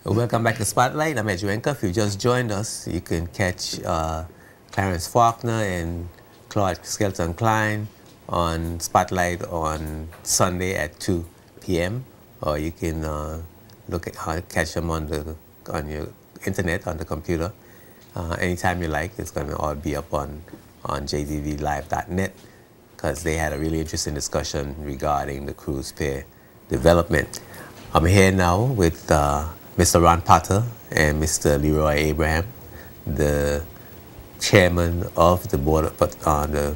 Welcome back to Spotlight. I'm Edgewenka. If you just joined us, you can catch Clarence Faulkner and Claude Skelton Klein on Spotlight on Sunday at 2 p.m. Or you can catch them on your internet, on the computer, anytime you like. It's going to all be up on jzvlive.net, because they had a really interesting discussion regarding the cruise pier development. I'm here now with Mr. Ron Potter and Mr. Leroy Abraham, the chairman of the board, the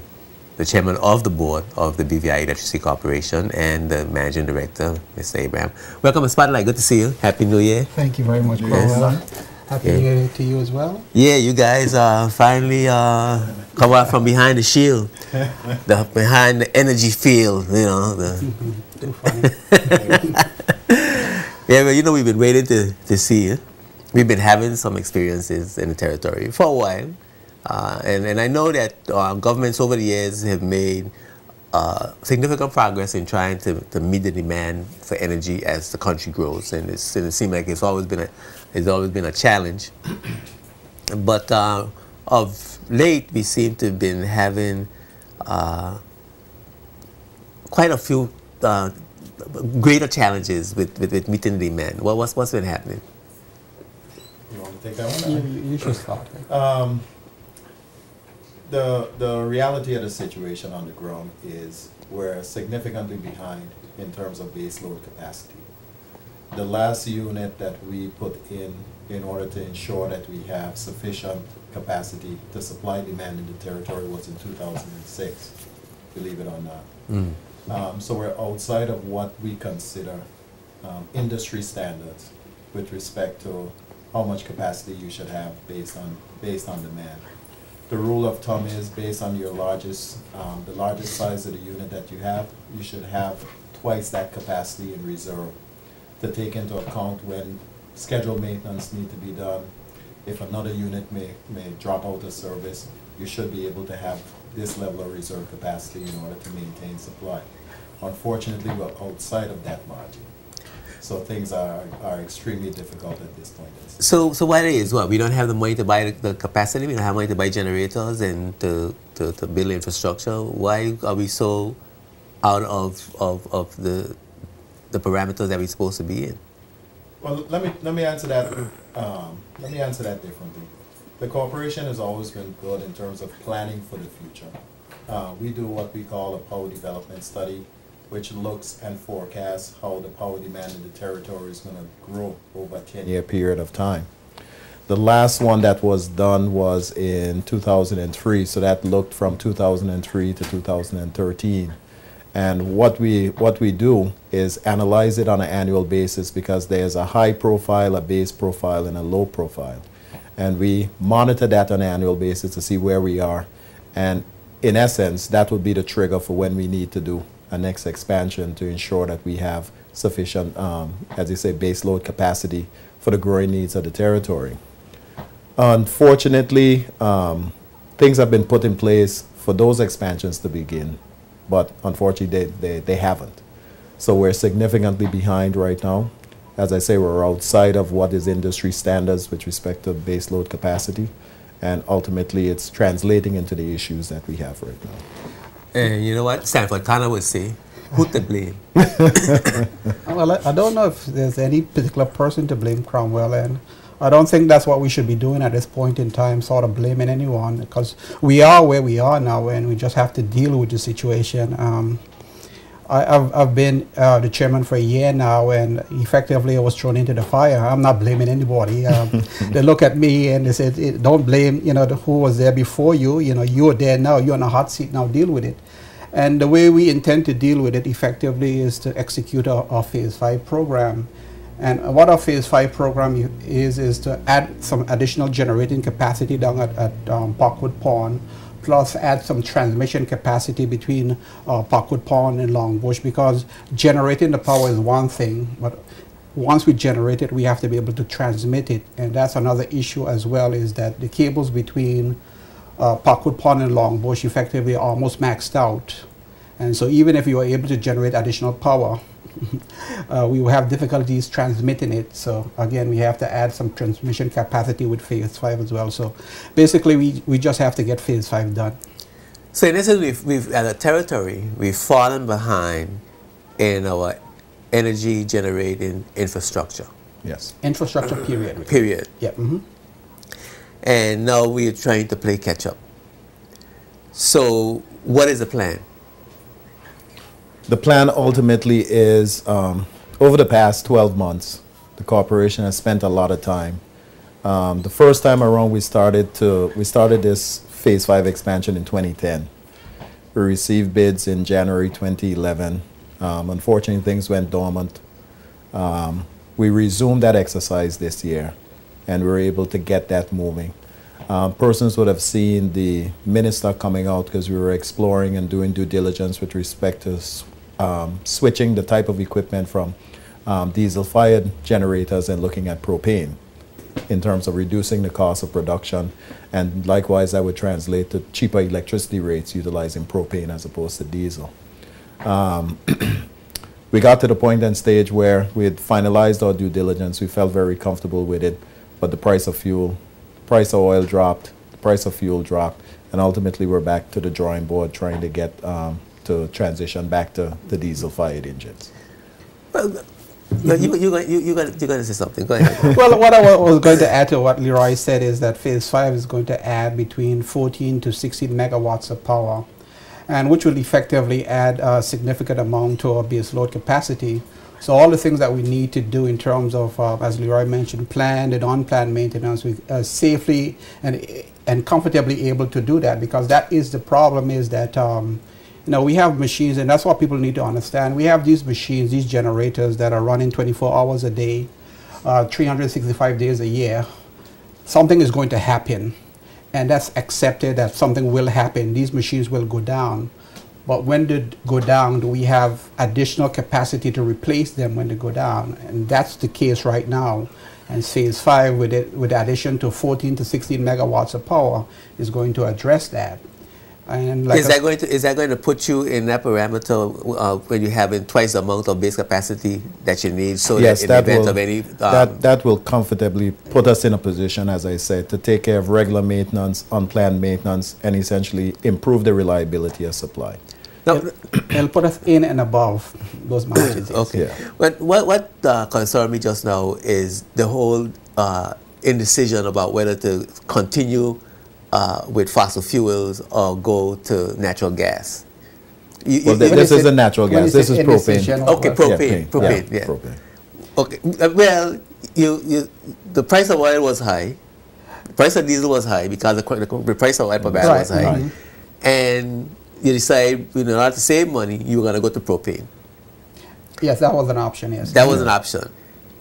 chairman of the board of the BVI Electricity Corporation, and the managing director, Mr. Abraham. Welcome to Spotlight. Good to see you. Happy New Year. Thank you very much, Cromwell. Happy New Year to you as well. Yeah, you guys finally come out from behind the shield, behind the energy field, you know. Too funny. Yeah, well, you know, we've been waiting to see you. We've been having some experiences in the territory for a while. And I know that governments over the years have made significant progress in trying to meet the demand for energy as the country grows. And it seems like it's always been a challenge. But of late, we seem to have been having quite a few greater challenges with meeting the demand. Well, what's been happening? You want to take that one? You should start. The reality of the situation on the ground is we're significantly behind in terms of base load capacity. The last unit that we put in order to ensure that we have sufficient capacity to supply demand in the territory was in 2006, believe it or not. Mm. So we're outside of what we consider industry standards with respect to how much capacity you should have based on demand. The rule of thumb is based on your the largest size of the unit that you should have twice that capacity in reserve to take into account when scheduled maintenance need to be done. If another unit may drop out of service, you should be able to have this level of reserve capacity in order to maintain supply. Unfortunately, we're outside of that margin. So things are extremely difficult at this point. So what it is, we don't have the money to buy the capacity, we don't have money to buy generators and to build infrastructure. Why are we so out of the parameters that we're supposed to be in? Well, let me answer that. Let me answer that differently. The corporation has always been good in terms of planning for the future. We do what we call a power development study, which looks and forecasts how the power demand in the territory is going to grow over a 10-year period of time. The last one that was done was in 2003, so that looked from 2003 to 2013. And what we do is analyze it on an annual basis, because there's a high profile, a base profile, and a low profile. And we monitor that on an annual basis to see where we are. And in essence, that would be the trigger for when we need to do a next expansion to ensure that we have sufficient, as you say, base load capacity for the growing needs of the territory. Unfortunately, things have been put in place for those expansions to begin, but unfortunately they haven't. So we're significantly behind right now. As I say, we're outside of what is industry standards with respect to base load capacity, and ultimately it's translating into the issues that we have right now. And you know what Stanford Connor would say? Who to blame? Well, I don't know if there's any particular person to blame, Cromwell, and I don't think that's what we should be doing at this point in time, sort of blaming anyone, because we are where we are now and we just have to deal with the situation. I've been the chairman for a year now, and effectively I was thrown into the fire. I'm not blaming anybody. They look at me and they said, don't blame, who was there before you. You're there now, you're on a hot seat now, deal with it. And the way we intend to deal with it effectively is to execute our Phase 5 program. And what our Phase 5 program is to add some additional generating capacity down at Parkwood Pond, plus add some transmission capacity between Parkwood Pond and Longbush, because generating the power is one thing, but once we generate it, we have to be able to transmit it. And that's another issue as well, is that the cables between Parkwood Pond and Longbush effectively are almost maxed out. And so even if you are able to generate additional power we will have difficulties transmitting it. So again, we have to add some transmission capacity with phase 5 as well. So basically, we just have to get phase 5 done. So in essence, we've at a territory, we've fallen behind in our energy generating infrastructure. Yes. Infrastructure period. Period. Yeah. And now we're trying to play catch up. So what is the plan? The plan ultimately is, over the past 12 months, the corporation has spent a lot of time. The first time around, we started this Phase 5 expansion in 2010. We received bids in January 2011. Unfortunately, things went dormant. We resumed that exercise this year, and we were able to get that moving. Persons would have seen the minister coming out because we were exploring and doing due diligence with respect to switching the type of equipment from diesel-fired generators and looking at propane in terms of reducing the cost of production. And likewise, that would translate to cheaper electricity rates utilizing propane as opposed to diesel. We got to the point and stage where we had finalized our due diligence. We felt very comfortable with it, but the price of oil dropped, the price of fuel dropped, and ultimately we're back to the drawing board trying to get to transition back to the diesel-fired engines. Well, you're going to say something. Go ahead. Well, what I was going to add to what Leroy said is that phase 5 is going to add between 14 to 16 megawatts of power, and which will effectively add a significant amount to our base load capacity. So all the things that we need to do in terms of, as Leroy mentioned, planned and unplanned maintenance, we are safely and comfortably able to do that, because that is the problem, is that we have machines, and that's what people need to understand. We have these machines, these generators that are running 24 hours a day, 365 days a year. Something is going to happen, and that's accepted that something will happen. These machines will go down. But when they go down, do we have additional capacity to replace them when they go down? And that's the case right now. And phase 5, with the addition to 14 to 16 megawatts of power, is going to address that. And like is that going to put you in that parameter when you're having twice the amount of base capacity that you need? So yes, that in the event of any that will comfortably put us in a position, as I said, to take care of regular maintenance, unplanned maintenance, and essentially improve the reliability of supply. Now, it'll put us in and above those margins. Okay. Yeah. But what concerned me just now is the whole indecision about whether to continue with fossil fuels or go to natural gas. This isn't natural gas. This is propane. Okay, propane. Yeah. Propane. Okay. Well, the price of oil was high. The price of diesel was high because the price of oil per barrel was high. Right. And you decide, not to save money, you were going to go to propane. Yes, that was an option, yes. That was an option.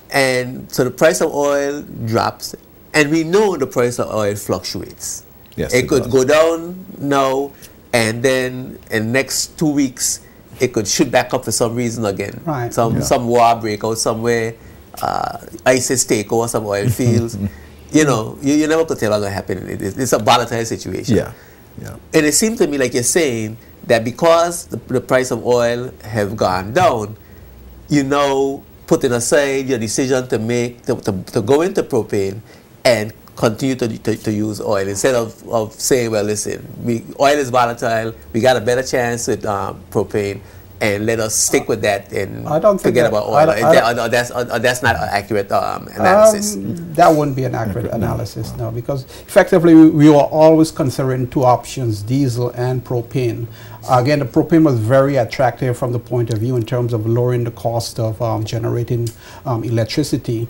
And so the price of oil drops, and we know the price of oil fluctuates. Yes, it could go down now, and then in the next 2 weeks, it could shoot back up for some reason again. Right. Some war breakout somewhere, ISIS take over some oil fields. You never could tell what's going to happen. It's a volatile situation. Yeah. Yeah. And it seemed to me like you're saying that because the price of oil have gone down, putting aside your decision to make to go into propane and continue to use oil instead of saying, well, listen, oil is volatile, we got a better chance with propane, and let us stick with that and forget about oil. That's not an accurate analysis. That wouldn't be an accurate analysis, no, because effectively we were always considering two options, diesel and propane. Again, the propane was very attractive from the point of view in terms of lowering the cost of generating electricity.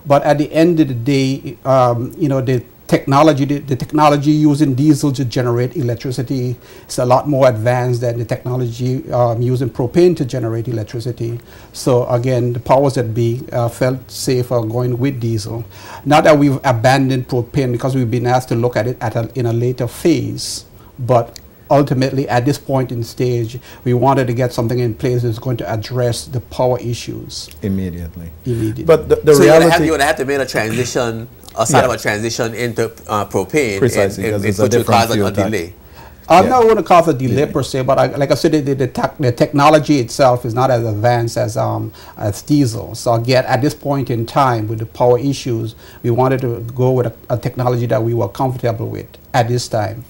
But at the end of the day, the technology using diesel to generate electricity is a lot more advanced than the technology using propane to generate electricity. So again, the powers that be felt safer going with diesel. Not that we've abandoned propane, because we've been asked to look at it in a later phase, but ultimately at this point in stage, we wanted to get something in place that's going to address the power issues immediately. But the so reality, you would have to make a transition, a sort of a transition into propane. Precisely, and because it's a different fuel delay. I'm Yeah. not going to call it a delay Yeah. per se, but like I said, the technology itself is not as advanced as diesel. So again, at this point in time, with the power issues, we wanted to go with a technology that we were comfortable with at this time.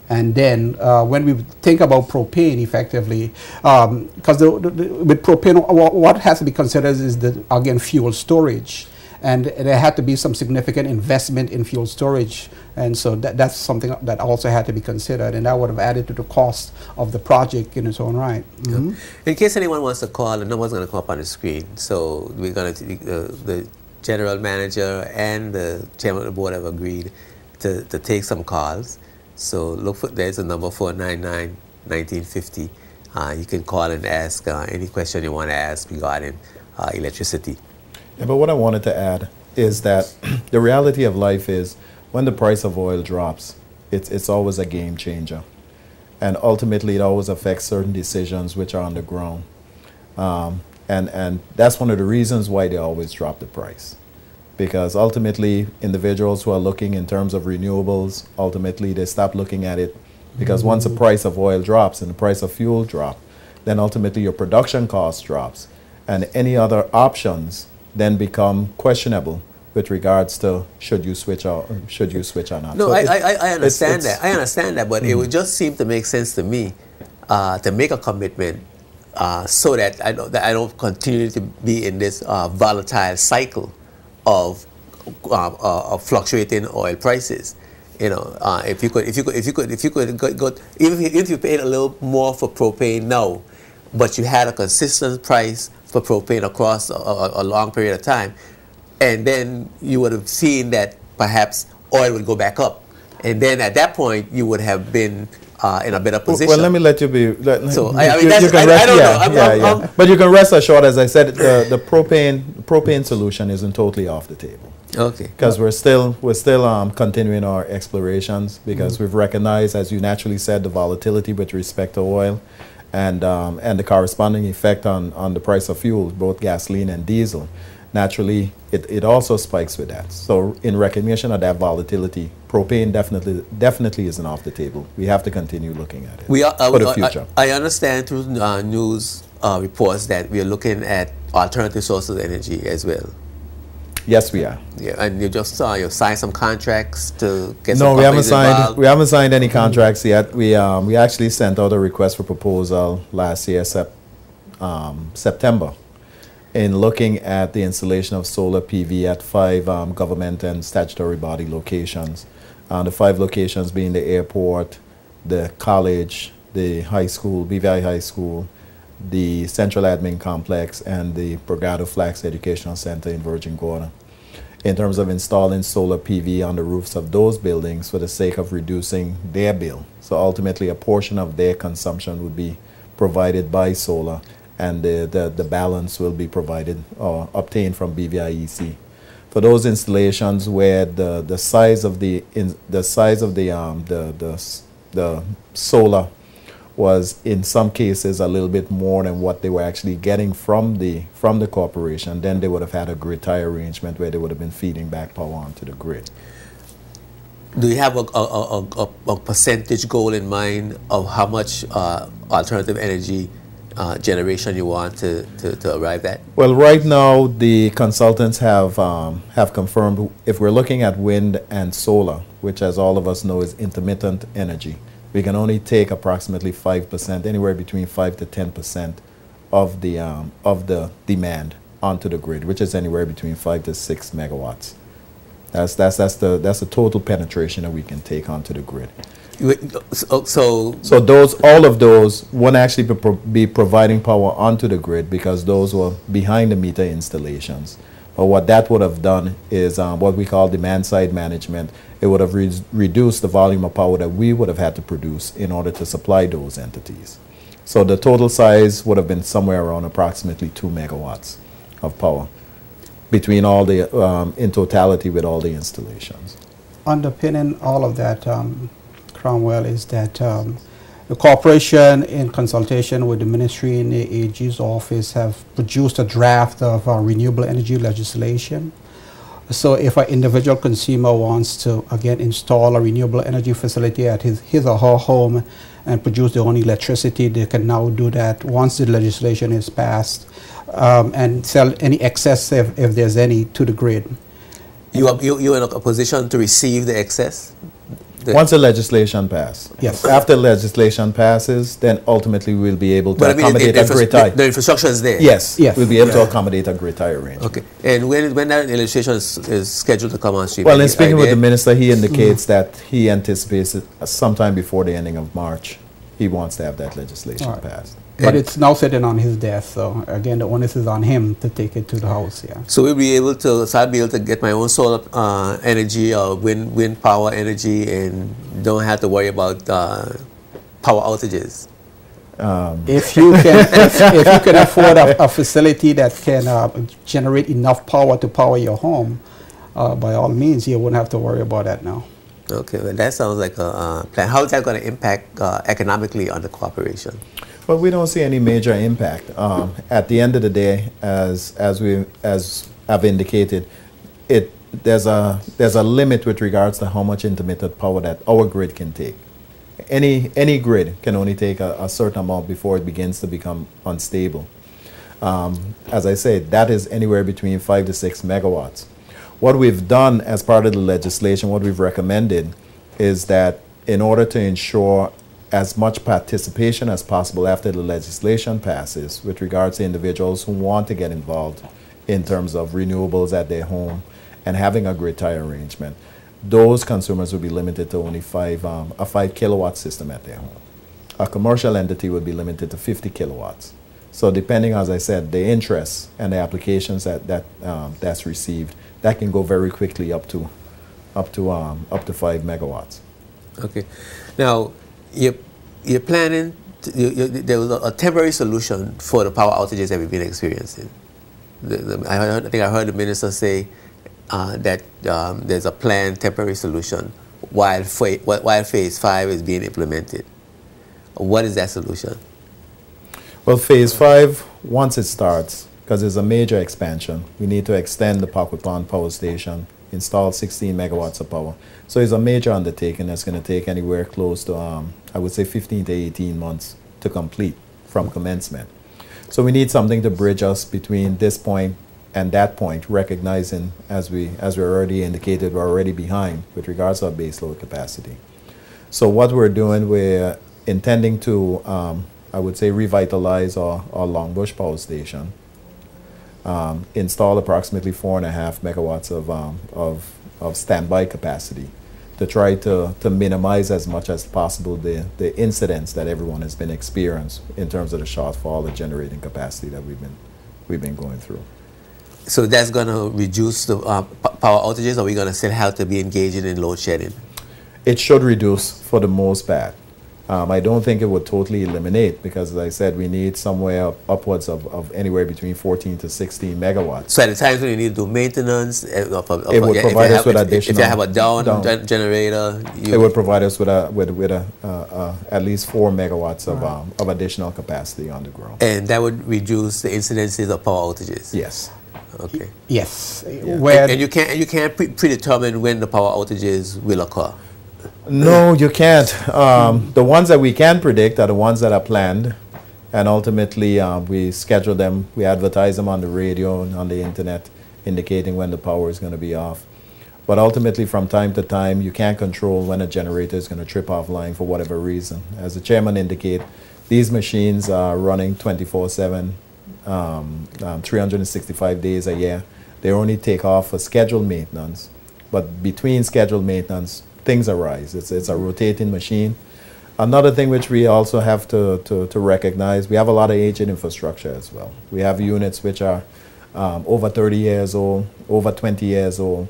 And then when we think about propane, effectively, because with propane, what has to be considered is again fuel storage. And there had to be some significant investment in fuel storage, and so that's something that also had to be considered, and that would have added to the cost of the project in its own right. Mm-hmm. In case anyone wants to call, the number's going to come up on the screen. So we're going to the general manager and the chairman of the board have agreed to take some calls. So look for, there's a number 499-1950. You can call and ask any question you want to ask regarding electricity. Yeah, but what I wanted to add is that the reality of life is when the price of oil drops, it's always a game changer. And ultimately, it always affects certain decisions which are on the ground. And that's one of the reasons why they always drop the price. Because ultimately, individuals who are looking in terms of renewables, ultimately they stop looking at it. Because once the price of oil drops and the price of fuel drop, then ultimately your production cost drops. And any other options then become questionable with regards to should you switch or not. No, So I understand it's- that. I understand that, but it would just seem to make sense to me to make a commitment so that I don't continue to be in this volatile cycle of fluctuating oil prices. You know, if you could go, even if you paid a little more for propane now, but you had a consistent price for propane across a long period of time, and then you would have seen that perhaps oil would go back up, and then at that point you would have been in a better position. Well, let me let you be. So, you, I mean, you that's- can I rest, don't know. yeah. But you can rest assured, as I said, the propane solution isn't totally off the table. Okay. Because we're still continuing our explorations because we've recognized, as you naturally said, the volatility with respect to oil, and the corresponding effect on the price of fuel, both gasoline and diesel. Naturally, it also spikes with that. So in recognition of that volatility, propane definitely isn't off the table. We have to continue looking at it for the future. I understand through news reports that we are looking at alternative sources of energy as well. Yes, we are. Yeah, and you just you signed some contracts to get No, some we haven't companies signed. involved. We haven't signed any contracts yet. We actually sent out a request for proposal last year, September, in looking at the installation of solar PV at 5 government and statutory body locations. The 5 locations being the airport, the college, the high school, BVI High School, the Central Admin Complex, and the Brigado Flax Educational Center in Virgin Gorda, in terms of installing solar PV on the roofs of those buildings for the sake of reducing their bill. So ultimately a portion of their consumption would be provided by solar, and the balance will be provided or obtained from BVIEC. For those installations where the size of the solar was in some cases a little bit more than what they were actually getting from the corporation, then they would have had a grid tie arrangement where they would have been feeding back power onto the grid. Do you have a percentage goal in mind of how much alternative energy generation you want to arrive at? Well, right now the consultants have confirmed if we're looking at wind and solar, which as all of us know is intermittent energy, we can only take approximately 5%, anywhere between 5 to 10% of the demand onto the grid, which is anywhere between 5 to 6 megawatts. That's the total penetration that we can take onto the grid. So all of those won't actually be providing power onto the grid because those were behind the meter installations. But what that would have done is what we call demand side management. It would have reduced the volume of power that we would have had to produce in order to supply those entities. So the total size would have been somewhere around approximately 2 megawatts of power between all the, in totality with all the installations. Underpinning all of that, Cromwell, is that the corporation, in consultation with the ministry and the AG's office, have produced a draft of renewable energy legislation. So if an individual consumer wants to, again, install a renewable energy facility at his or her home and produce their own electricity, they can now do that once the legislation is passed, and sell any excess, if there's any, to the grid. You're in a position to receive the excess? Once the legislation passes. Yes. After legislation passes, then ultimately we'll be able to But I mean, accommodate a grid tie. the infrastructure is there? Yes. Yes. We'll be able to accommodate a grid tie arrangement. Okay. And when that legislation is scheduled to come on stream? Well, in speaking with the minister, he indicates that he anticipates it sometime before the ending of March. He wants to have that legislation passed. But it's now sitting on his desk, so again, the onus is on him to take it to the House, yeah. So we'll be able to, so I'll be able to get my own solar energy or wind power energy and don't have to worry about power outages. If you can, if you can afford a facility that can generate enough power to power your home, by all means, you wouldn't have to worry about that now. Okay, well, that sounds like a plan. How is that going to impact economically on the corporation? Well, we don't see any major impact. At the end of the day, as I've indicated, there's a limit with regards to how much intermittent power that our grid can take. Any grid can only take a certain amount before it begins to become unstable. As I said, that is anywhere between 5 to 6 megawatts. What we've done as part of the legislation, what we've recommended, is that in order to ensure as much participation as possible after the legislation passes with regards to individuals who want to get involved in terms of renewables at their home and having a grid tie arrangement, those consumers will be limited to only a 5 kilowatt system at their home. A commercial entity would be limited to 50 kilowatts. So depending, as I said, the interests and the applications that's received, that can go very quickly up to 5 megawatts. Okay. Now, you're planning, there was a temporary solution for the power outages that we've been experiencing. I think I heard the minister say that there's a planned temporary solution while phase 5 is being implemented. What is that solution? Well, phase 5, once it starts, because it's a major expansion, we need to extend the Pocket Pond Power Station, install 16 megawatts of power. So it's a major undertaking that's going to take anywhere close to, I would say, 15 to 18 months to complete from commencement. So we need something to bridge us between this point and that point, recognizing, as we already indicated, we're already behind with regards to our baseload capacity. So what we're doing, we're intending to, I would say, revitalize our Longbush Power Station, install approximately 4.5 megawatts of standby capacity to try to minimize as much as possible the incidents that everyone has been experiencing in terms of the shortfall of generating capacity that we've been going through. So that's going to reduce the power outages, or are we going to still have to be engaging in load shedding? It should reduce for the most part. I don't think it would totally eliminate, because, as I said, we need somewhere upwards of anywhere between 14 to 16 megawatts. So at the times when you need to do maintenance, it would provide us with additional. If you have a down generator, it would provide us with at least 4 megawatts of additional capacity on the ground. And that would reduce the incidences of power outages. Yes. Okay. Yes. Yeah. And you can't predetermine when the power outages will occur. No, you can't. The ones that we can predict are the ones that are planned, and ultimately we schedule them, we advertise them on the radio and on the internet, indicating when the power is going to be off. But ultimately, from time to time, you can't control when a generator is going to trip offline for whatever reason. As the chairman indicated, these machines are running 24/7, 365 days a year. They only take off for scheduled maintenance, but between scheduled maintenance, things arise. It's a rotating machine. Another thing which we also have to recognize, we have a lot of aging infrastructure as well. We have units which are over 30 years old, over 20 years old,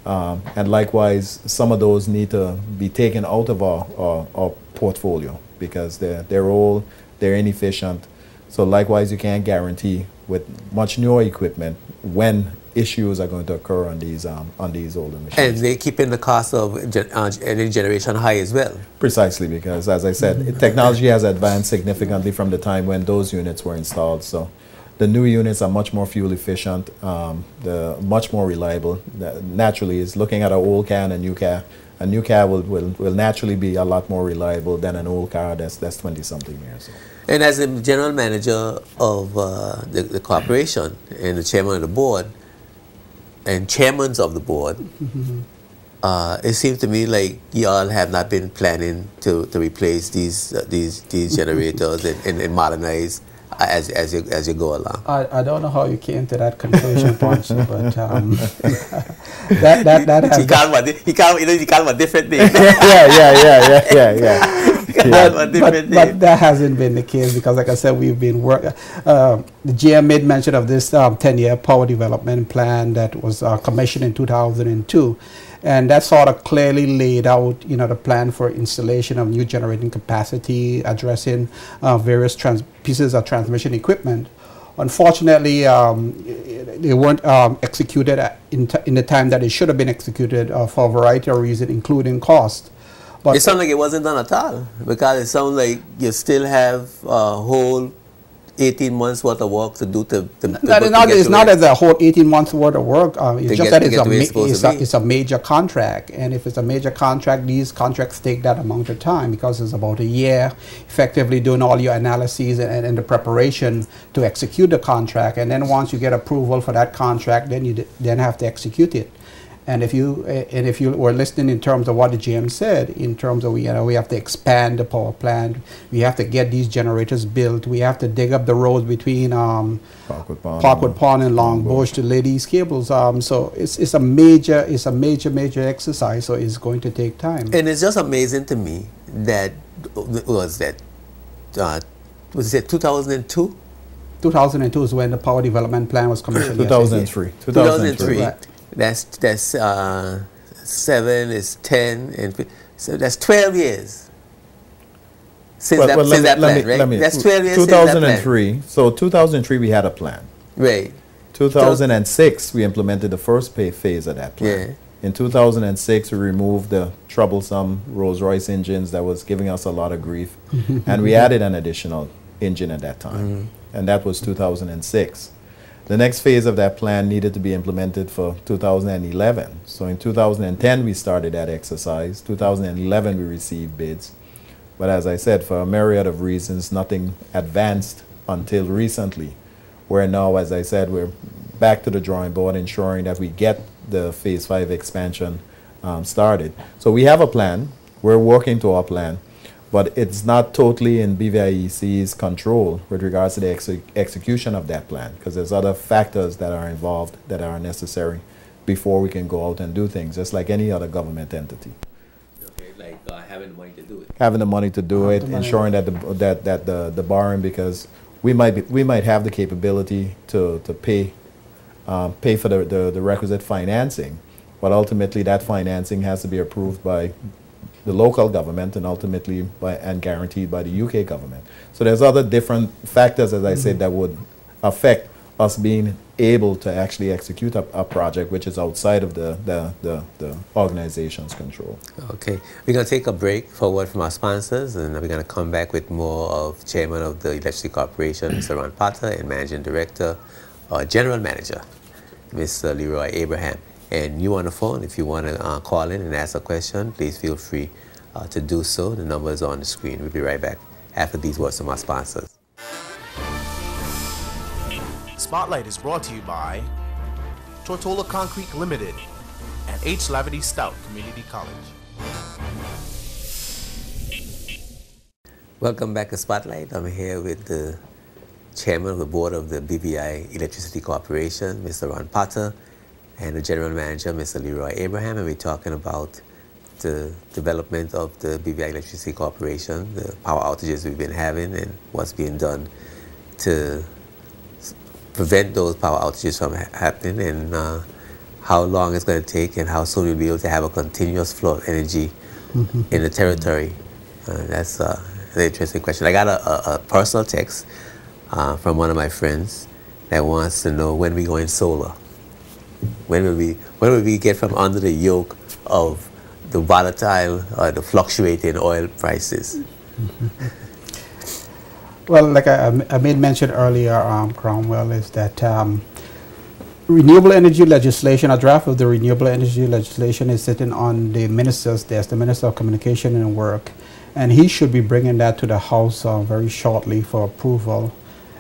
and likewise, some of those need to be taken out of our portfolio because they're old, they're inefficient. So likewise, you can't guarantee with much newer equipment when issues are going to occur on these older machines. And they're keeping the cost of energy generation high as well. Precisely, because, as I said, technology has advanced significantly from the time when those units were installed. So The new units are much more fuel efficient, the much more reliable. Naturally, is looking at an old car and a new car. A new car will naturally be a lot more reliable than an old car that's 20-something years old. And as the general manager of the corporation and the chairman of the board and chairmans of the board, it seems to me like y'all have not been planning to replace these generators and modernize as you go along. I don't know how you came to that conclusion, Ponce, but that has... He called him a different name. Yeah. But that hasn't been the case because, like I said, we've been working. The GM made mention of this 10-year power development plan that was commissioned in 2002. And that sort of clearly laid out, the plan for installation of new generating capacity, addressing various pieces of transmission equipment. Unfortunately, they weren't executed in the time that it should have been executed for a variety of reasons, including cost. But it sounds like it wasn't done at all, because it sounds like you still have a whole 18 months worth of work to do it's not as a whole 18 months worth of work. It's just that it's a major contract, and if it's a major contract, these contracts take that amount of time because it's about a year effectively doing all your analyses and the preparation to execute the contract, and then once you get approval for that contract, then you then have to execute it. And if you were listening in terms of what the GM said, in terms of we have to expand the power plant, we have to get these generators built, we have to dig up the roads between Parkwood Pond and Long Bush to lay these cables. So it's a major exercise. So it's going to take time. And it's just amazing to me that was it 2002? 2002 is when the power development plan was commissioned. 2003. 2003. Right. That's 7 is 10 and so that's 12 years since that plan, right? That's 12 years 2003. Since that plan. So 2003 we had a plan. Right. 2006 we implemented the first phase of that plan. Yeah. In 2006 we removed the troublesome Rolls-Royce engines that was giving us a lot of grief, and we added an additional engine at that time, and that was 2006. The next phase of that plan needed to be implemented for 2011. So in 2010, we started that exercise. 2011, we received bids. But as I said, for a myriad of reasons, nothing advanced until recently, where now, as I said, we're back to the drawing board, ensuring that we get the Phase 5 expansion started. So we have a plan. We're working to our plan. But it's not totally in BVIEC's control with regards to the execution of that plan, because there's other factors that are involved that are necessary before we can go out and do things, just like any other government entity. Okay, like having the money to do it. Having the money to do it, ensuring that the borrowing, because we might have the capability to pay for the requisite financing, but ultimately that financing has to be approved by the local government and ultimately and guaranteed by the UK government. So there's other different factors, as I said, that would affect us being able to actually execute a project which is outside of the organization's control. Okay, we're going to take a break forward from our sponsors, and we're going to come back with more of Chairman of the Electricity Corporation, Mr. Ron Potter, and Managing Director, General Manager, Mr. Leroy Abraham. And you on the phone, if you want to call in and ask a question, please feel free to do so. The number is on the screen. We'll be right back after these words from our sponsors. Spotlight is brought to you by Tortola Concrete Limited and H. Lavity Stout Community College. Welcome back to Spotlight. I'm here with the Chairman of the Board of the BVI Electricity Corporation, Mr. Ron Potter, and the General Manager, Mr. Leroy Abraham, and we're talking about the development of the BVI Electricity Corporation, the power outages we've been having, and what's being done to prevent those power outages from happening, and how long it's going to take, and how soon we'll be able to have a continuous flow of energy in the territory. That's an interesting question. I got a personal text from one of my friends that wants to know when we go in solar. When will we get from under the yoke of the volatile or the fluctuating oil prices? Well, like I made mention earlier, Cromwell, is that renewable energy legislation, a draft of the renewable energy legislation is sitting on the minister's desk, the Minister of Communication and Work, and he should be bringing that to the House very shortly for approval.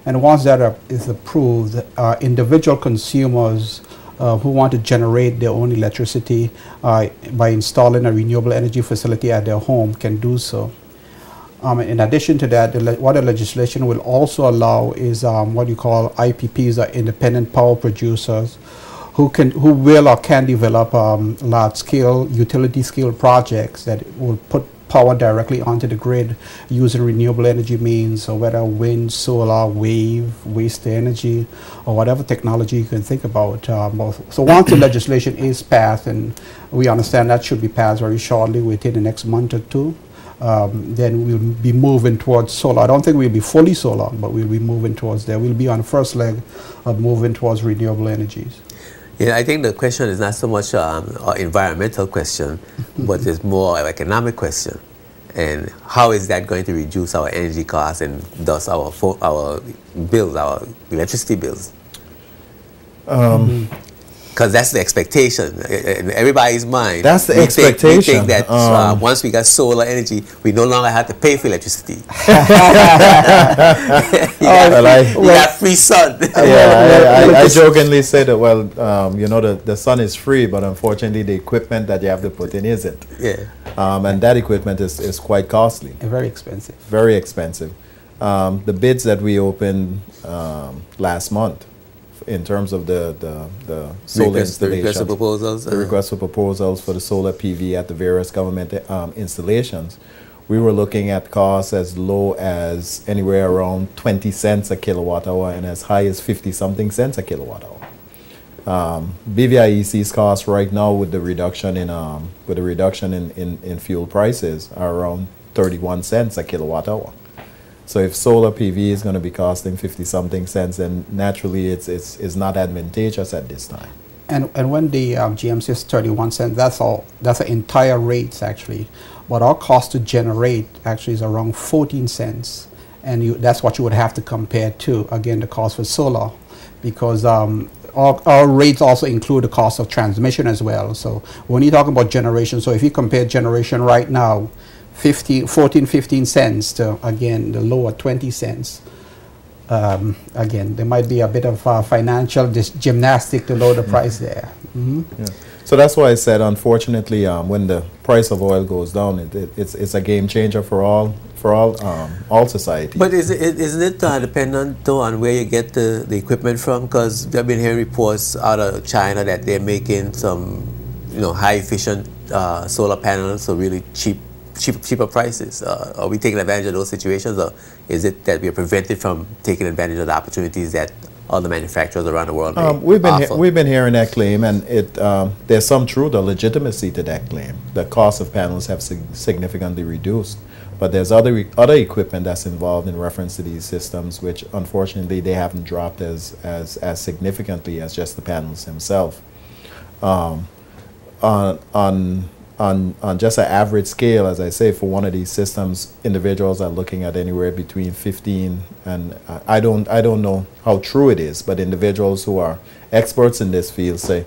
And once that is approved, individual consumers who want to generate their own electricity by installing a renewable energy facility at their home can do so. In addition to that, what the legislation will also allow is what you call IPPs, or independent power producers, who will or can develop large-scale, utility-scale projects that will put power directly onto the grid using renewable energy means, so whether wind, solar, wave, waste energy, or whatever technology you can think about. So once the legislation is passed, and we understand that should be passed very shortly, within the next month or two, then we'll be moving towards solar. I don't think we'll be fully solar, but we'll be moving towards there. We'll be on the first leg of moving towards renewable energies. Yeah, I think the question is not so much an environmental question, but it's more an economic question. And how is that going to reduce our energy costs and thus our bills, our electricity bills? Because that's the expectation in everybody's mind. That's the expectation. We think that once we got solar energy, we no longer have to pay for electricity. You got free sun. I jokingly say that, well, the sun is free, but unfortunately the equipment that you have to put in isn't. Yeah. And that equipment is quite costly. And very expensive. Very expensive. The bids that we opened last month, in terms of the solar installations, the request for proposals for the solar PV at the various government installations, we were looking at costs as low as anywhere around 20 cents a kilowatt hour and as high as 50-something cents a kilowatt hour. BVIEC's costs right now, with the reduction in fuel prices, are around 31 cents a kilowatt hour. So if solar PV is going to be costing 50-something cents, then naturally it's not advantageous at this time. And when the GM says 31 cents, that's the entire rates actually. But our cost to generate actually is around 14 cents. And that's what you would have to compare to, again, the cost for solar. Because our rates also include the cost of transmission as well. So when you talk about generation, so if you compare generation right now, 15 cents to, again, the lower 20 cents. Again, there might be a bit of financial gymnastic to lower the price there. Yeah. So that's why I said, unfortunately, when the price of oil goes down, it's a game changer for all society. But isn't it dependent though on where you get the equipment from? Because I've been hearing reports out of China that they're making some, high efficient solar panels, so really cheaper prices. Are we taking advantage of those situations, or is it that we are prevented from taking advantage of the opportunities that other manufacturers around the world we've been hearing that claim, and there's some truth or legitimacy to that claim. The cost of panels have significantly reduced, but there's other equipment that's involved in reference to these systems, which unfortunately they haven't dropped as significantly as just the panels themselves. On just an average scale, as I say, for one of these systems, individuals are looking at anywhere between 15 and I don't know how true it is, but individuals who are experts in this field say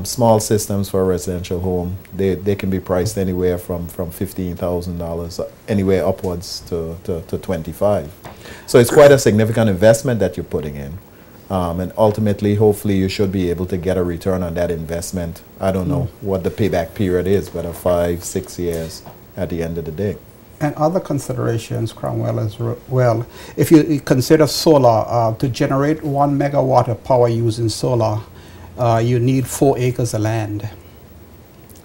small systems for a residential home, they can be priced anywhere from $15,000 anywhere upwards to 25. So it's quite a significant investment that you're putting in. And ultimately, hopefully, you should be able to get a return on that investment. I don't know what the payback period is, but 5-6 years at the end of the day. And other considerations, Cromwell, as well. If you consider solar, to generate 1 megawatt of power using solar, you need 4 acres of land.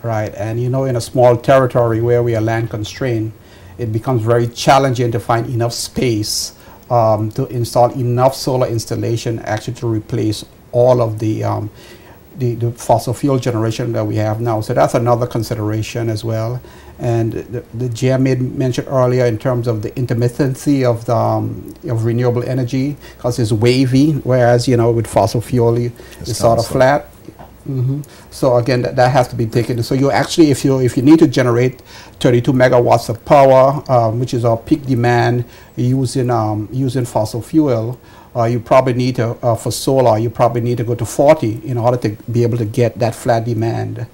Right, and in a small territory where we are land constrained, it becomes very challenging to find enough space to install enough solar installation actually to replace all of the fossil fuel generation that we have now. So that's another consideration as well. And the GM made mention earlier in terms of the intermittency of renewable energy, because it's wavy, whereas with fossil fuel it's sort of flat. So again, that has to be taken. So you actually, if you need to generate 32 megawatts of power, which is our peak demand using fossil fuel, you probably need to, for solar, you probably need to go to 40 in order to be able to get that flat demand,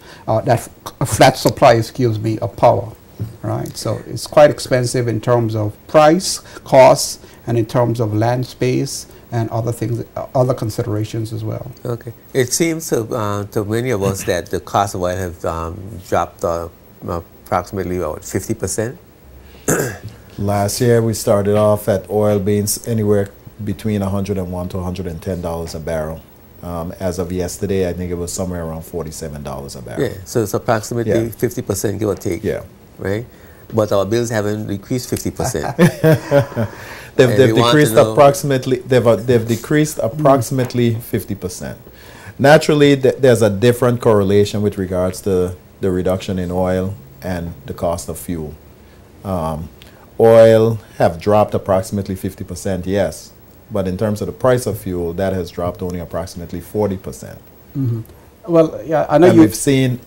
flat supply, excuse me, of power, right? So it's quite expensive in terms of price, costs, and in terms of land space, and other things, other considerations as well. Okay. It seems to many of us that the cost of oil have dropped approximately 50%. Last year, we started off at oil being anywhere between $101 to $110 a barrel. As of yesterday, I think it was somewhere around $47 a barrel. Yeah, so it's approximately 50%, give or take. Yeah. Right? But our bills haven't decreased 50%. They've decreased approximately. They've decreased approximately 50%. Naturally, there's a different correlation with regards to the reduction in oil and the cost of fuel. Oil have dropped approximately 50%, yes, but in terms of the price of fuel, that has dropped only approximately 40%. Well, yeah, I know and we've seen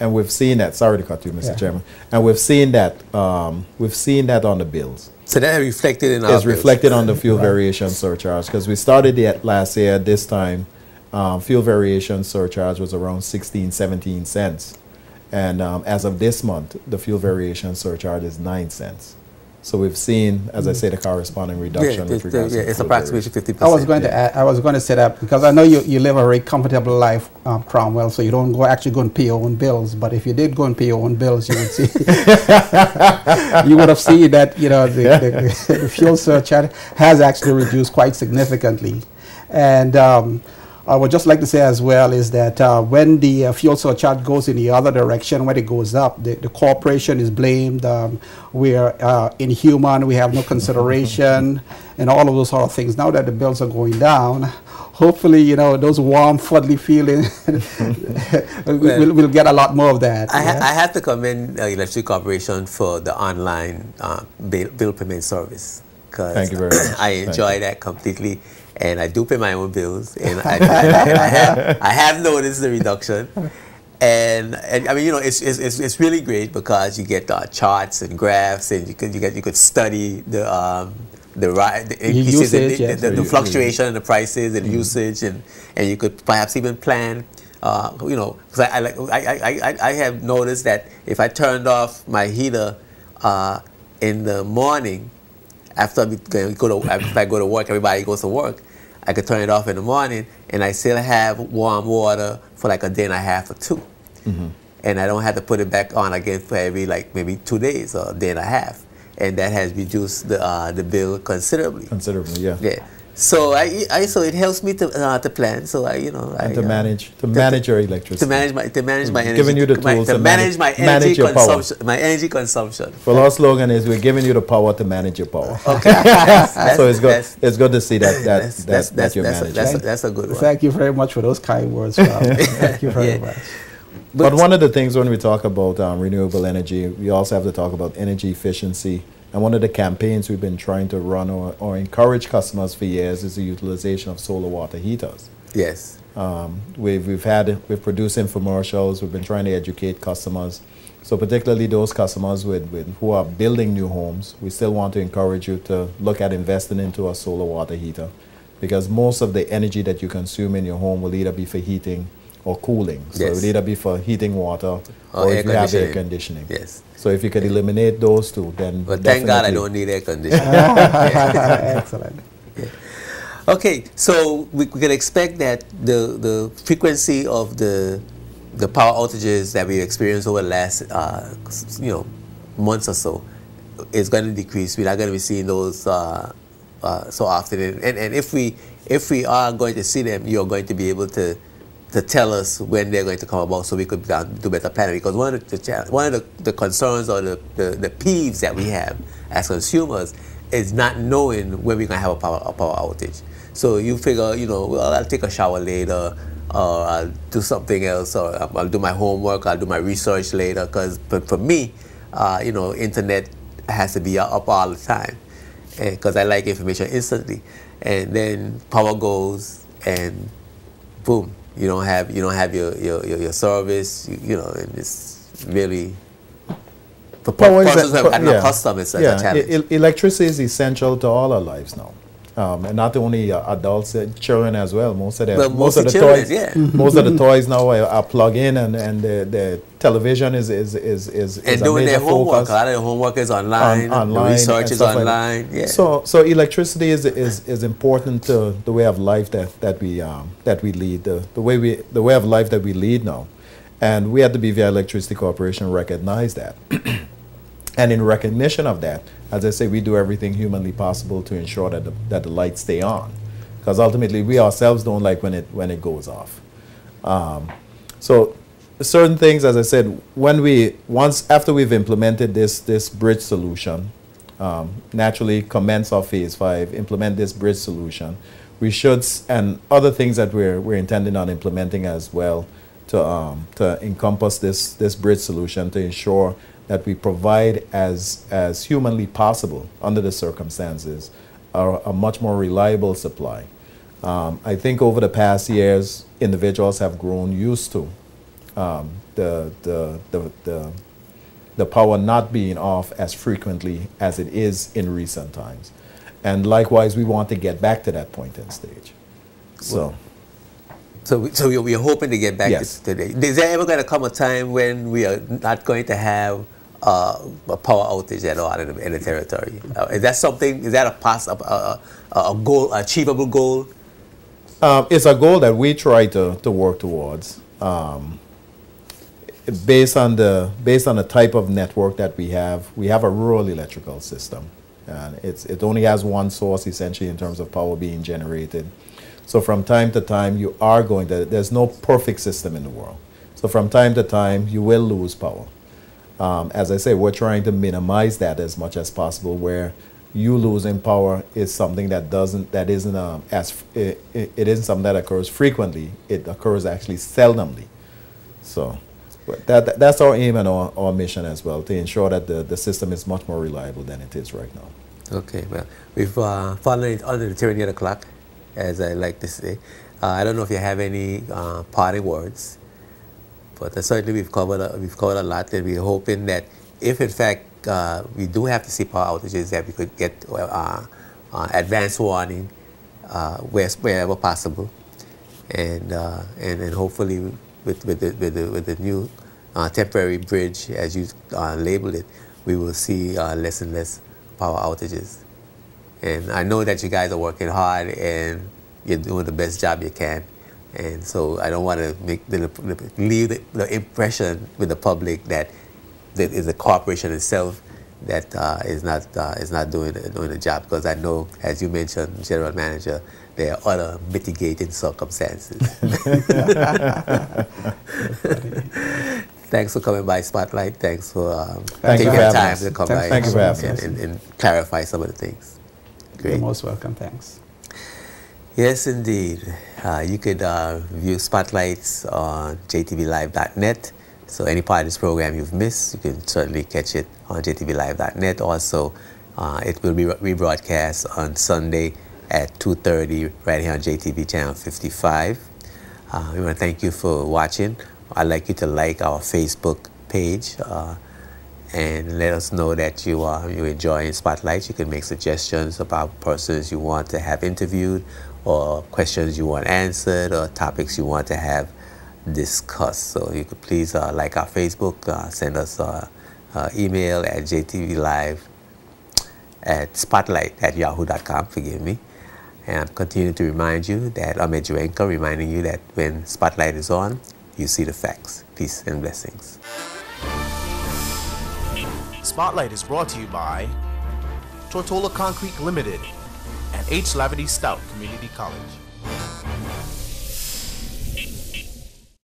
that. Sorry to cut you, Mr. Chairman. And we've seen that. On the bills. So that reflected in our It's reflected on the fuel variation surcharge, because we started it last year. This time, fuel variation surcharge was around 16, 17 cents. And as of this month, the fuel variation surcharge is 9 cents. So we've seen, as I say, the corresponding reduction with regards to it's approximately 50%. I was going to add, I was going to say that because I know you live a very comfortable life, Cromwell, so you don't actually go and pay your own bills. But if you did go and pay your own bills, you would see, you would have seen that the fuel surcharge has actually reduced quite significantly. And I would just like to say as well is that when the fuel surcharge goes in the other direction, when it goes up, the corporation is blamed. We are inhuman. We have no consideration, and all of those sort of things. Now that the bills are going down, hopefully, those warm, fuzzy feelings, we'll get a lot more of that. I have to commend Electric Corporation for the online bill payment service. Thank you very much. I enjoy that completely. And I do pay my own bills, and I have noticed the reduction, and I mean, it's really great because you get charts and graphs, and you could study the increases, the fluctuation in the prices and usage, and you could perhaps even plan. Because I have noticed that if I turned off my heater in the morning. After I go to work, everybody goes to work. I could turn it off in the morning, and I still have warm water for like a day and a half or two. And I don't have to put it back on again for every maybe 2 days or a day and a half. And that has reduced the bill considerably. Considerably, yeah. Yeah. So so it helps me to plan. So to manage your electricity. To manage my energy. Giving you the tools to manage my energy consumption. My energy consumption. Well, our slogan is we're giving you the power to manage your power. Okay. So it's good to see that you're managing. That's a good one. Thank you very much for those kind words. Thank you very much. But one of the things when we talk about renewable energy, we also have to talk about energy efficiency. And one of the campaigns we've been trying to run or encourage customers for years is the utilization of solar water heaters. Yes. We've produced infomercials. We've been trying to educate customers. So particularly those customers who are building new homes, we still want to encourage you to look at investing into a solar water heater, because most of the energy that you consume in your home will either be for heating or cooling. So it will either be for heating water or if you have air conditioning. Yes. So if you could eliminate those two, then but thank God I don't need air conditioning. Excellent. Yeah. Okay, so we can expect that the frequency of the power outages that we experienced over the last months or so is going to decrease. We're not going to be seeing those so often. And if we are going to see them, you're going to be able to tell us when they're going to come about, so we could do better planning. Because one of the concerns or the peeves that we have as consumers is not knowing when we're going to have a power outage. So you figure, well, I'll take a shower later, or I'll do something else, or I'll do my homework, I'll do my research later. Because for me, internet has to be up all the time, because I like information instantly. And then power goes, and boom. you don't have your service. You know, and it's really for persons who have not accustomed, it's a challenge. Electricity is essential to all our lives now. And not only adults, children as well. Most of the children, toys, most of the toys now are plug in, and the television is and doing their homework. A lot of the homework is online. The research is online. Yeah. So electricity is important to the way of life that we lead. The way of life that we lead now, and we at the BVI Electricity Corporation recognize that. And in recognition of that, as I say, we do everything humanly possible to ensure that the lights stay on, because ultimately we ourselves don't like when it goes off. So certain things, as I said, after we've implemented this bridge solution, naturally commence our phase 5, implement this bridge solution, we should, and other things that we're intending on implementing as well to encompass this bridge solution to ensure that we provide as humanly possible under the circumstances a much more reliable supply. I think over the past years, individuals have grown used to the power not being off as frequently as it is in recent times, and likewise, we want to get back to that point in stage. So we're hoping to get back yes. to today. Is there ever going to come a time when we are not going to have a power outage at all in the territory? Is that something? Is that a goal, achievable goal? It's a goal that we try to work towards. Based on the type of network that we have a rural electrical system, and it only has one source essentially in terms of power being generated. So from time to time, there's no perfect system in the world. So from time to time, you will lose power. As I say, we're trying to minimize that as much as possible, where you losing power is something it isn't something that occurs frequently. It occurs actually seldomly. So that's our aim and our mission as well, to ensure that the system is much more reliable than it is right now. Okay, well, we've fallen under the tyranny of the clock, as I like to say. I don't know if you have any parting words, but certainly we've covered a lot, and we're hoping that if in fact we do have to see power outages, that we could get advance warning wherever possible, and hopefully with the new temporary bridge, as you labeled it, we will see less and less power outages. And I know that you guys are working hard and you're doing the best job you can. And so I don't want to leave the impression with the public that it is the corporation itself that is not doing the job, because I know, as you mentioned, General Manager, there are other mitigating circumstances. Thanks for coming by Spotlight. Thanks for taking the time to come by and clarify some of the things. Great. You're most welcome. Thanks. Yes, indeed. You could view Spotlights on jtvlive.net. So any part of this program you've missed, you can certainly catch it on jtvlive.net. Also, it will be rebroadcast on Sunday at 2:30 right here on JTV channel 55. We want to thank you for watching. I'd like you to like our Facebook page and let us know that you're enjoying Spotlights. You can make suggestions about persons you want to have interviewed, or questions you want answered, or topics you want to have discussed. So you could please like our Facebook, send us email at jtvlive@spotlight@yahoo.com, forgive me. And I'm continuing to remind you that I'm Edjuenka, reminding you that when Spotlight is on, you see the facts. Peace and blessings. Spotlight is brought to you by Tortola Concrete Limited and H. Lavity Stout Community College.